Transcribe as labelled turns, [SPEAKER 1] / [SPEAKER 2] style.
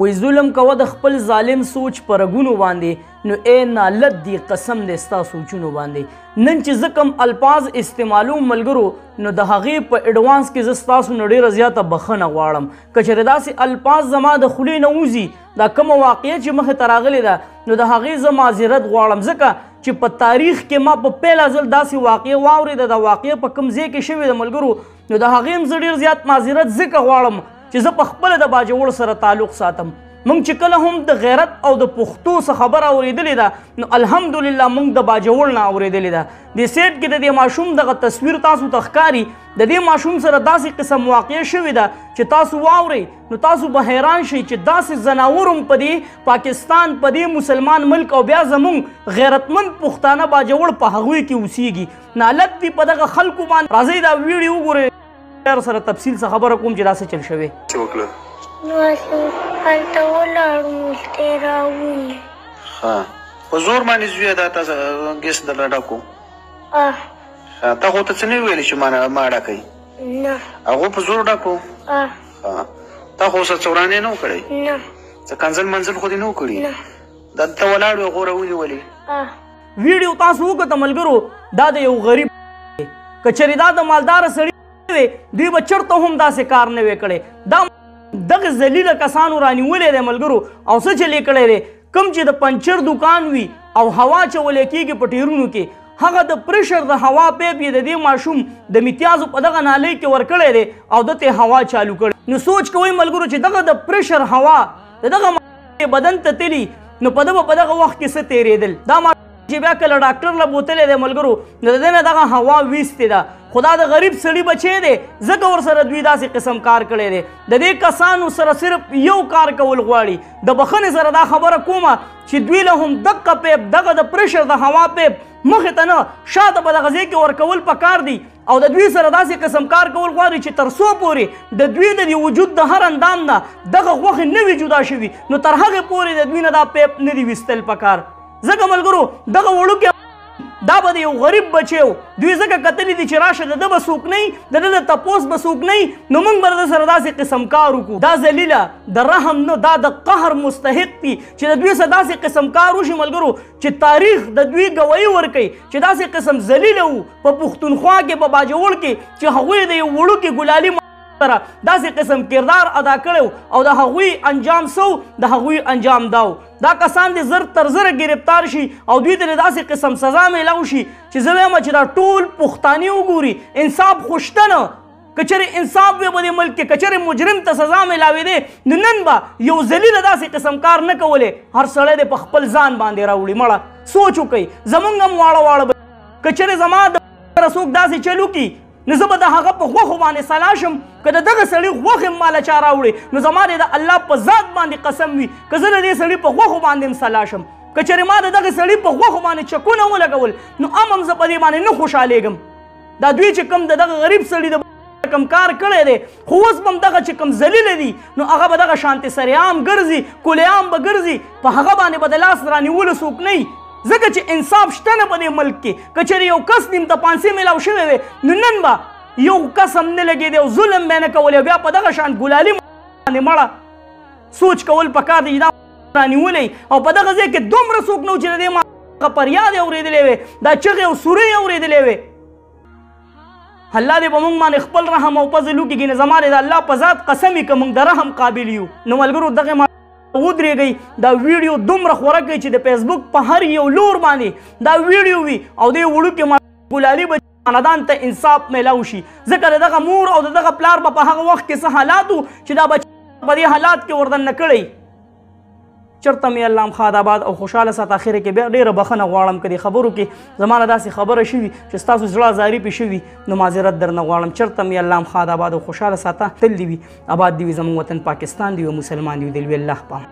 [SPEAKER 1] وی ظلم کوه د خپل ظالم سوچ په رګونو باندې نو ای نالت دی قسم دی ستا سوچونو باندې نن چې زه کوم الفاظ استعمالوم ملګرو نو د هغې په اډوانس کې زه ستاسو نه ډېره زیاته بخښنه غواړم که چېرې داسې الفاظ زما د خولې نه وځي دا کومه واقعه چې مخې ته راغلې ده نو د هغې زه معذرت غواړم ځکه چې په تاریخ کې ما په پیله ځل داسې واقعه واورېده د واقعه په کوم ځای کې شوې ده ملګرو نو د هغې هم زه ډېر زیات معذرت ځکه غواړم چې زه په خپله د باجوړ سره تعلق ساتم موږ چې کله هم د غیرت او د پښتو څه خبره اورېدلې ده نو الحمدلله موږ د باجوړ نه اورېدلې ده د سیټ کې د دې ماشوم دغه تصویر تاسو ته ښکاري د دې ماشوم سره داسې قسم واقعه شوې ده چې تاسو واورئ نو تاسو به حیران شئ چې داسې ځناور هم په دې پاکستان په دې مسلمان ملک او بیا زموږ غیرتمند پښتانه باجوړ په هغوی کې اوسیږي نالت دي په دغه خلکو باندې راځئ دا ویډیو وګورئ سره تفصیل څه خبره کوم چې داسې چل شوی
[SPEAKER 2] نو هلته ولاړو مفتې راونی
[SPEAKER 3] په زور باندې زویه دا تاسو ګیس درله ډکو تا خو ته څه نه ویلې چې ما ډکوي
[SPEAKER 2] نه
[SPEAKER 3] هغو په زور ډکو تا خو څه څورانې نه و کړی
[SPEAKER 2] نه
[SPEAKER 3] څه کنځل منځل خو دې نه و کړي دا ته ولاړ وې هغو راونیولې
[SPEAKER 1] ویډیو تاسو وکړه ملګرو دا د یو غریب که چېرې دا د مالداره سړي دوی به چېرته هم داسې کار نه وی کړی دا دغه ذلیله کسانو رانیولی دی ملګرو او څه چلې کړی دی کوم چې د پنچر دکان وي او هوا چولی کېږي په ټیرونو کې هغه د پرشر د هوا پیپ یې د دې ماشوم د میتیازو په دغه نالۍ کې ورکړی دی او دته یې هوا چالو کړی نو سوچ کوئ ملګرو چې دغه د پرشر هوا د دغه بدن ته تلي نو په دغه وخت کې څه تېرېدل دا چې بیا کله ډاکټر له بوتلی دی ملګرو نو د دې نه دغه هوا ویستې ده خو دا د غریب سړي بچی دی ځکه ورسره دوی داسې قسم کار کړی دی د دې کسانو سره صرف یو کار کول غواړي د بخښنې سره دا خبره کومه چې دوی له هم دقه پیپ دغه د پرشر د هوا پیپ مخې ته نه شاته په دغه ځای کې ورکول پکار دی او د دوی سره داسې قسم کار کول غواړي چې تر څو پورې د دوی د دې وجود د هر اندام نه دغه غوښې نه وي جدا شوي نو تر هغې پورې د دوی نه دا پیپ نه دي ویستل پکار ځکه ملګرو دغه وړوکی دا به د یو غریب بچی و دوی ځکه کتلي دي چې راشه د ده به څوک نه وي د ده د تپوس به څوک نه وي نو موږ به د ده سره داسې قسم کار وکړو دا ذلیله د رحم نه دا د قهر مستحق دي چې د دوی سره داسې قسم کار وشي ملګرو چې تاریخ د دوی ګواهي ورکوي چې داسې قسم ذلیله وو په پښتونخوا کې په باجوړ کې چې هغوی د یو وړوکي ګلالي سره داسې قسم کردار ادا کړی او د هغوی انجام سو د هغوی انجام داو دا کسان دې زر تر زره گرفتار شي او دوی ته داسې قسم سزا میلاو شي چې زه وایم چې دا ټول پښتانه وګوري انصاف خو شته نه که چېرې انصاف وي په دې ملک کې که چېرې مجرم ته سزا میلاوېدی نو نن به یو ذلیله داسې قسم کار نه کولی هر سړی دې په خپل ځان باندې راوړي مړه سوچ وکئ زمونږ هم واړه واړه که چېرې زما د سره څوک داسې چل وکړي نو زه به د هغه په غوښو باندې سلا شم که د دغه سړي غوښې ماله چا راوړې نو زما د الله په ذات باندې قسم وي که زه د دې سړي په غوښو باندې هم سلا شم که چېرې ما د دغه سړي په غوښو باندې چکونه ولګول نو هم زه په دې باندې نه خوشحالېږم دا دوی چې کوم د دغه غریب سړي د کم کار کړی دی خو اوس به هم دغه چې کوم ذلیله دي نو هغه به دغه شانتې سریعام ګرځي کلیعام به ګرځي په هغه باندې به د لاس رانیولو څوک نه وي ځکه چې انصاف شته نه په دې ملک کې که چېرې یو کس نیم ته پانسې میلاو شوی وی نو نن به یو کس هم نه لګېدی او ظلم به یې نه کولی بیا په دغه شان ګلالي باندې مړه سوچ کول پکار دی چې دا رانیولی او په دغه ځای کې دومره څوک نه و چې د دې ما فریاد یې اورېدلی وی دا چغې او سورې یې اورېدلی وی الله دې په موږ باندې خپل رحم او فضل وکړي زما دې د الله په ذات قسم وي که موږ د رحم قابل یو نو ملګرو دغې ودرېږئ دا ویډیو دومره خوره کوي چې د فیسبوک په هر یو لور باندې دا ویډیو وي او دې وړوکې ګلالي به خاندان ته انصاف میلاو شي ځکه د دغه مور او د دغه پلار به په هغه وخت کې څه حالات وو چې دا بچی په دې حالات کې وردننه کړی چېرته مې الله ښاد آباد او خوشحاله سات اخره کې بیا ډېره بخښنه غواړم که دې خبرو کې زما نه داسې خبره شوي چې ستاسو زړه ازاري پې شوي نو معذرت درنه غواړم چېرته مې الله ښاد آباد او خوشحاله ساته تل دې وي آباد دې وي زموږ وطن پاکستان دې وي مسلمان دې وي د لوی الله پام